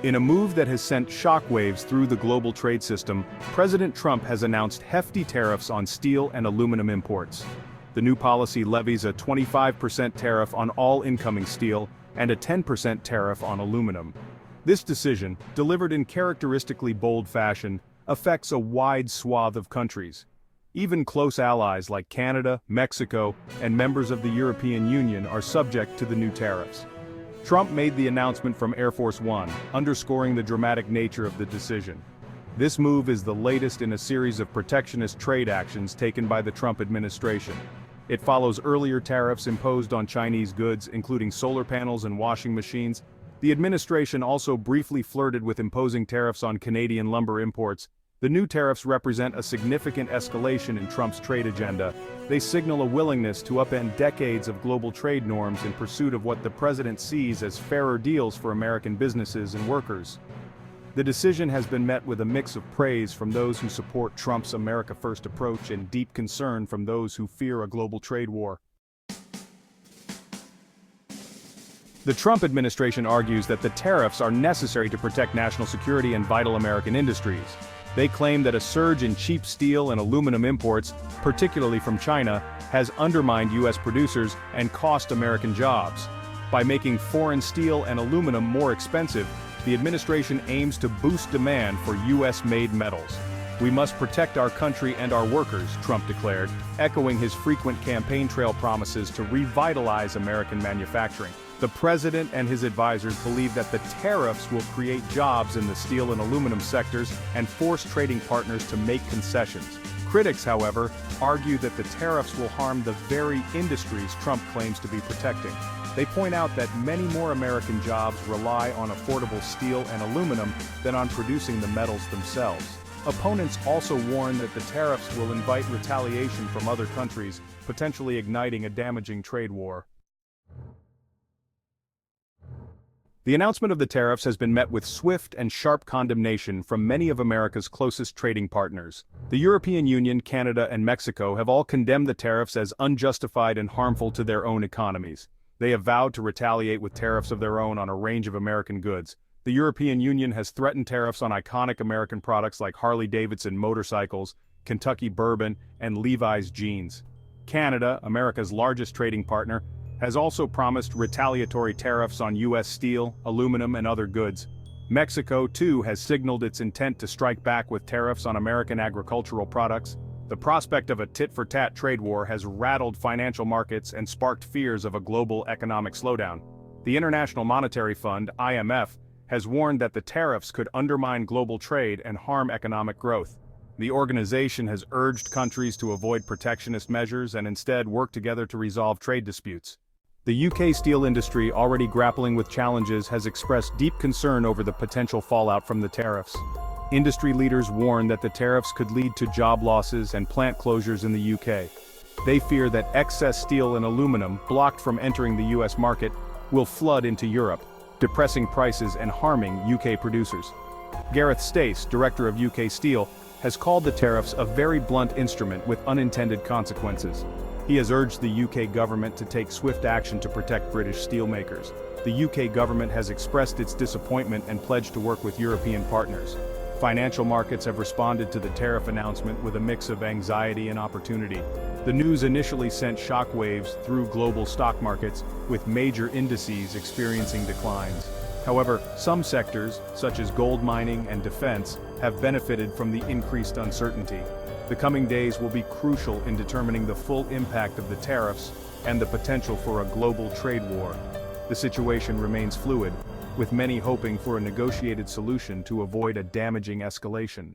In a move that has sent shockwaves through the global trade system, President Trump has announced hefty tariffs on steel and aluminum imports. The new policy levies a 25% tariff on all incoming steel and a 10% tariff on aluminum. This decision, delivered in characteristically bold fashion, affects a wide swath of countries. Even close allies like Canada, Mexico, and members of the European Union are subject to the new tariffs. Trump made the announcement from Air Force One, underscoring the dramatic nature of the decision. This move is the latest in a series of protectionist trade actions taken by the Trump administration. It follows earlier tariffs imposed on Chinese goods, including solar panels and washing machines. The administration also briefly flirted with imposing tariffs on Canadian lumber imports. The new tariffs represent a significant escalation in Trump's trade agenda. They signal a willingness to upend decades of global trade norms in pursuit of what the president sees as fairer deals for American businesses and workers. The decision has been met with a mix of praise from those who support Trump's America First approach and deep concern from those who fear a global trade war. The Trump administration argues that the tariffs are necessary to protect national security and vital American industries. They claim that a surge in cheap steel and aluminum imports, particularly from China, has undermined U.S. producers and cost American jobs. By making foreign steel and aluminum more expensive, the administration aims to boost demand for U.S.-made metals. "We must protect our country and our workers," Trump declared, echoing his frequent campaign trail promises to revitalize American manufacturing. The president and his advisors believe that the tariffs will create jobs in the steel and aluminum sectors and force trading partners to make concessions. Critics, however, argue that the tariffs will harm the very industries Trump claims to be protecting. They point out that many more American jobs rely on affordable steel and aluminum than on producing the metals themselves. Opponents also warn that the tariffs will invite retaliation from other countries, potentially igniting a damaging trade war. The announcement of the tariffs has been met with swift and sharp condemnation from many of America's closest trading partners. The European Union, Canada, and Mexico have all condemned the tariffs as unjustified and harmful to their own economies. They have vowed to retaliate with tariffs of their own on a range of American goods. The European Union has threatened tariffs on iconic American products like Harley-Davidson motorcycles, Kentucky bourbon, and Levi's jeans. Canada, America's largest trading partner, has also promised retaliatory tariffs on U.S. steel, aluminum, and other goods. Mexico, too, has signaled its intent to strike back with tariffs on American agricultural products. The prospect of a tit-for-tat trade war has rattled financial markets and sparked fears of a global economic slowdown. The International Monetary Fund, IMF, has warned that the tariffs could undermine global trade and harm economic growth. The organization has urged countries to avoid protectionist measures and instead work together to resolve trade disputes. The UK steel industry, already grappling with challenges, has expressed deep concern over the potential fallout from the tariffs. Industry leaders warn that the tariffs could lead to job losses and plant closures in the UK. They fear that excess steel and aluminum, blocked from entering the US market, will flood into Europe, depressing prices and harming UK producers. Gareth Stace, director of UK Steel, has called the tariffs a very blunt instrument with unintended consequences. He has urged the UK government to take swift action to protect British steelmakers. The UK government has expressed its disappointment and pledged to work with European partners. Financial markets have responded to the tariff announcement with a mix of anxiety and opportunity. The news initially sent shockwaves through global stock markets, with major indices experiencing declines. However, some sectors, such as gold mining and defense, have benefited from the increased uncertainty. The coming days will be crucial in determining the full impact of the tariffs and the potential for a global trade war. The situation remains fluid, with many hoping for a negotiated solution to avoid a damaging escalation.